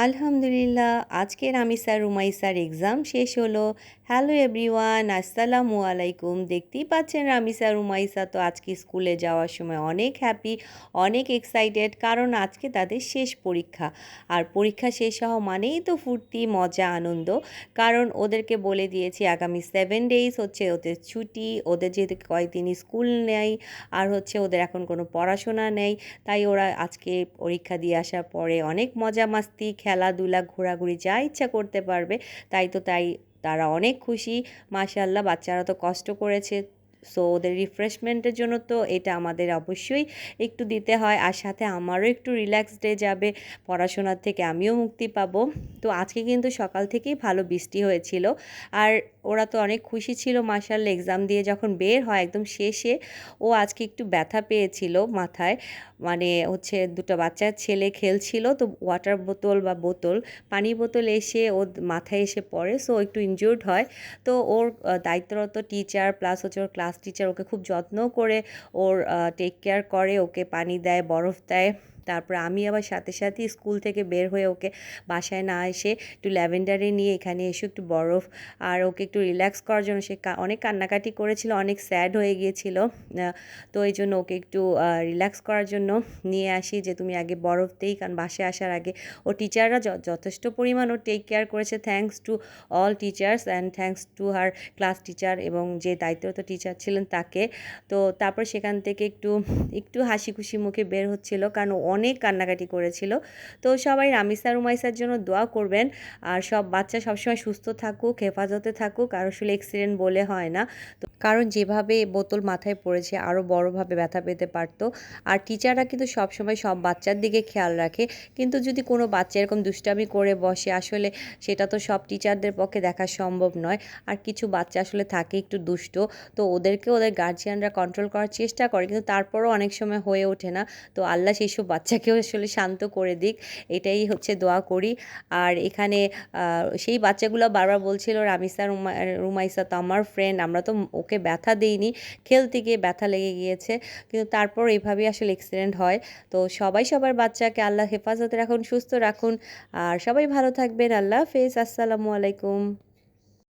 আলহামদুলিল্লাহ, আজকে রামিসা রুমাইসার এক্সাম শেষ হলো। হ্যালো এভরিওয়ান, আসসালামু আলাইকুম। দেখতেই পাচ্ছেন রামিসা রুমাইসা তো আজকে স্কুলে যাওয়ার সময় অনেক হ্যাপি, অনেক এক্সাইটেড, কারণ আজকে তাদের শেষ পরীক্ষা। আর পরীক্ষা শেষ হওয়া মানেই তো ফুর্তি, মজা, আনন্দ। কারণ ওদেরকে বলে দিয়েছি আগামী 7 ডেজ হচ্ছে ওদের ছুটি, ওদের যেহেতু কয়েকদিনই স্কুল নেই, আর হচ্ছে ওদের এখন কোনো পড়াশোনা নেই। তাই ওরা আজকে পরীক্ষা দিয়ে আসার পরে অনেক মজা মাস্তি, খেলাধুলা, ঘোরাঘুরি যা ইচ্ছা করতে পারবে। তাই তারা অনেক খুশি। মাশাআল্লাহ, বাচ্চারা তো কষ্ট করেছে, সো ওদের রিফ্রেশমেন্টের জন্য তো এটা আমাদের অবশ্যই একটু দিতে হয়। আর সাথে আমারও একটু রিল্যাক্স ডে যাবে, পড়াশোনার থেকে আমিও মুক্তি পাবো। তো আজকে কিন্তু সকাল থেকেই ভালো বৃষ্টি হয়েছিল। আর ওরা তো অনেক খুশি ছিল। মাশাআল্লাহ, এক্সাম দিয়ে যখন বের হয় একদম শেষে, ও আজকে একটু ব্যথা পেয়েছিল মাথায়। মানে হচ্ছে দুটো বাচ্চা ছেলে খেলছিল, তো ওয়াটার বোতল বা বোতল, পানির বোতল এসে ওর মাথায় এসে পড়ে, সো একটু ইনজিউর্ড হয়। তো ওর দায়িত্বরত টিচার প্লাস হচ্ছে ওর ক্লাস টিচার ওকে খুব যত্ন করে ওর টেক কেয়ার করে, ওকে পানি দেয়, বরফ দেয়। তারপর আমি আবার সাথে সাথে স্কুল থেকে বের হয়ে ওকে বাসায় না এসে একটু ল্যাভেন্ডারে নিয়ে এখানে এসে একটু বরফ আর ওকে একটু রিল্যাক্স করার জন্য, সে অনেক কান্নাকাটি করেছিল, অনেক স্যাড হয়ে গিয়েছিল। তো এই জন্য ওকে একটু রিল্যাক্স করার জন্য নিয়ে আসি যে তুমি আগে বরফ দেই, কারণ বাসায় আসার আগে ও টিচাররা যথেষ্ট পরিমাণ ও টেক কেয়ার করেছে। Thanks to all teachers and thanks to her class teacher এবং যে দায়িত্বরত টিচার ছিলেন তাকে। তো তারপর সেখান থেকে একটু একটু হাসি খুশি মুখে বের হচ্ছিল, কারণ ও অনেক কান্নাকাটি করেছিল। তো সবাই রামিসা রুমাইসার জন্য দোয়া করবেন। আর সব বাচ্চা সবসময় সুস্থ থাকুক, হেফাজতে থাকুক, আর আসলে অ্যাক্সিডেন্ট বলে হয় না। তো কারণ যেভাবে বোতল মাথায় পড়েছে আরও বড়োভাবে ব্যথা পেতে পারতো। আর টিচাররা কিন্তু সবসময় সব বাচ্চার দিকে খেয়াল রাখে, কিন্তু যদি কোনো বাচ্চা এরকম দুষ্টামি করে বসে, আসলে সেটা তো সব টিচারদের পক্ষে দেখা সম্ভব নয়। আর কিছু বাচ্চা আসলে থাকে একটু দুষ্ট, তো ওদেরকে ওদের গার্জিয়ানরা কন্ট্রোল করার চেষ্টা করে, কিন্তু তারপরও অনেক সময় হয়ে ওঠে না। তো আল্লাহ সেই সব বাচ্চাকেও আসলে শান্ত করে দিক, এটাই হচ্ছে দোয়া করি। আর এখানে সেই বাচ্চাগুলো বারবার বলছিল রামিসা রুমাইসা তো আমার ফ্রেন্ড, আমরা তো ওকে ব্যথা দিইনি, খেলতে গিয়ে ব্যথা লেগে গিয়েছে। কিন্তু তারপর এইভাবেই আসলে অ্যাক্সিডেন্ট হয়। তো সবাই সবার বাচ্চাকে আল্লাহ হেফাজতে রাখুন, সুস্থ রাখুন। আর সবাই ভালো থাকবেন। আল্লাহ হাফেজ, আসসালামু আলাইকুম।